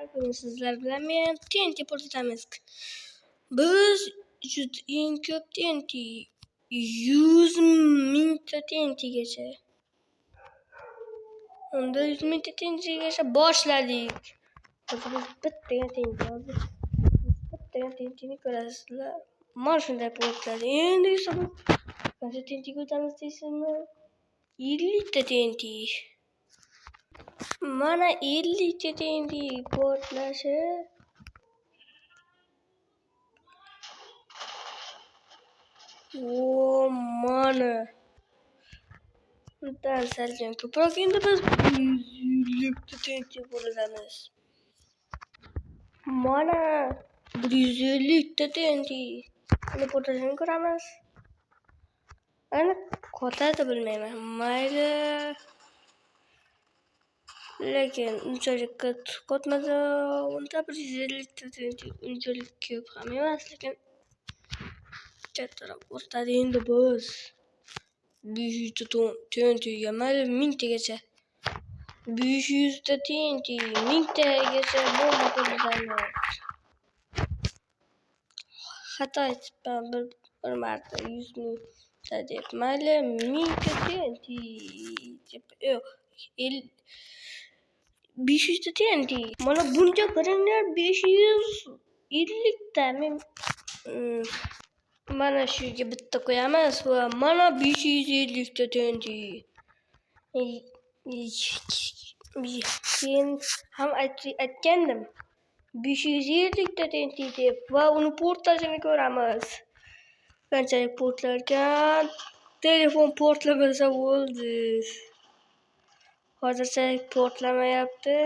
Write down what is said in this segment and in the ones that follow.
Bugün sizler bilan men TNT ko'rsatamiz. Biz eng ko'p TNT 100 mingta TNTgacha. Unda 100 mingta TNTgacha boshladik. Hozir biz bittaga TNT oldik. Bittaga TNTni ko'rasizlar. Mana shunday portlar. Endi esa bu qancha TNT ko'tamiz deysizmi? 50 ta TNT. Mana 50 ta TNT portlashi. O mana. Bundan salkam ko'proq endi biz 150 ta TNT ko'ramiz. Mana 150 ta TNT. Buni portlashini ko'ramiz. Ana qotadi bilmayman. Mayli. Lekin unchalik qotmadi. Unda 150 ta TNT unchalik ko'p ham emas, lekin kattaroq qotadi endi biz. 500 ta TNTga mayli 1000 tagacha. 500 ta TNT 1000 tagacha bomba ko'ramiz. Xato aytibman bir marta 100 ming ta deb. Mayli 1000 ta TNT deb. Yo'q, 500 ta TNT. Mana buncha qaranglar 550 ta. Men mana shuga bitta qo'yamiz va mana 550 ta TNT. Men ham aytgandim. 550 ta TNT deb va uni portlashini ko'ramiz. Qanchalik portlarkan? Telefon portlamasa bo'ldi. Hozircha portlamayapti.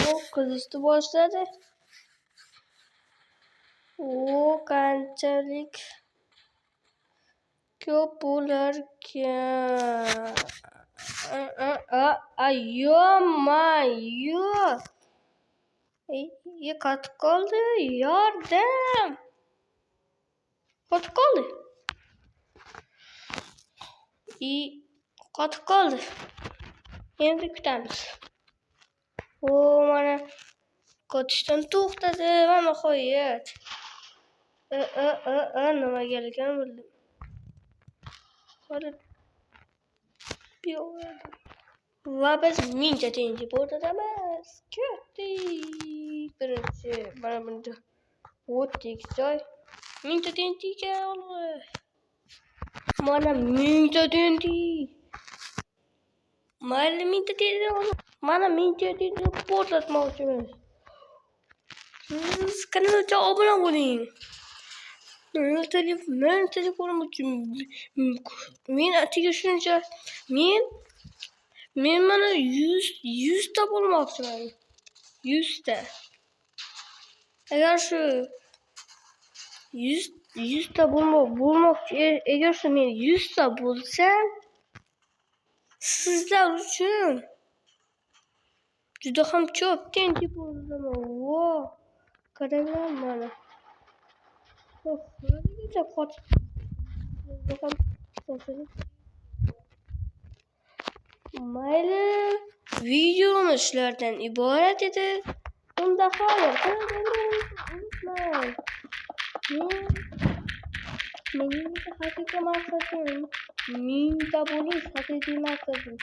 O, qizishni boshladi. O, qanchalik ko'p bo'larkan. Ayyo. Qotib qoldi. Yordam. Qotib qoldi. Qotib qoldi. Endi kutamiz. O, mana qotishdan to'xtadi va nihoyat. Nima kelgan bildim. Va biz 1000 ta TNT portlatamiz. Ketdik. Birinchi mana bunda o'tdik joy. 1000 ta TNTga olib. Mana 1000 ta TNT. Mayli 1000 ta TNT olib. Mana 1000 ta TNT portlatmoqchimiz. Siz kanalga obuna bo'ling. Telefonim uchun men atiga shuncha men mana 100 ta bo'lmoqchiman. 100 ta. Agar shu 100 ta bo'lmoqchi, agar shu men 100 ta bo'lsam, sizlar uchun juda ham ko'p TNT bo'laman. Vo, qaranglar mana. Mayli, videomiz shulardan iborat edi. Unda xayr, unutmang. Mening haqiqiy maqsadim 1000 ta bo'lish haqiqiy maqsadim.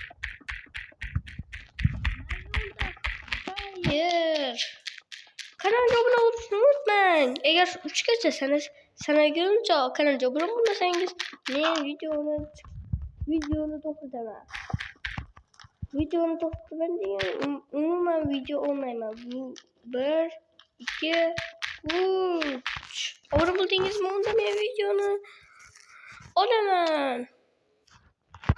Xayr. Kanalga obuna bo'lishni unutmang. Agar 3 gacha sanaguncha kanalga obuna bo'lmasangiz, men videoni to'xtataman. Videoni to'xtataman degan umuman video olmayman. 1 2 3 obuna bo'ldingizmi, unda men videoni olaman.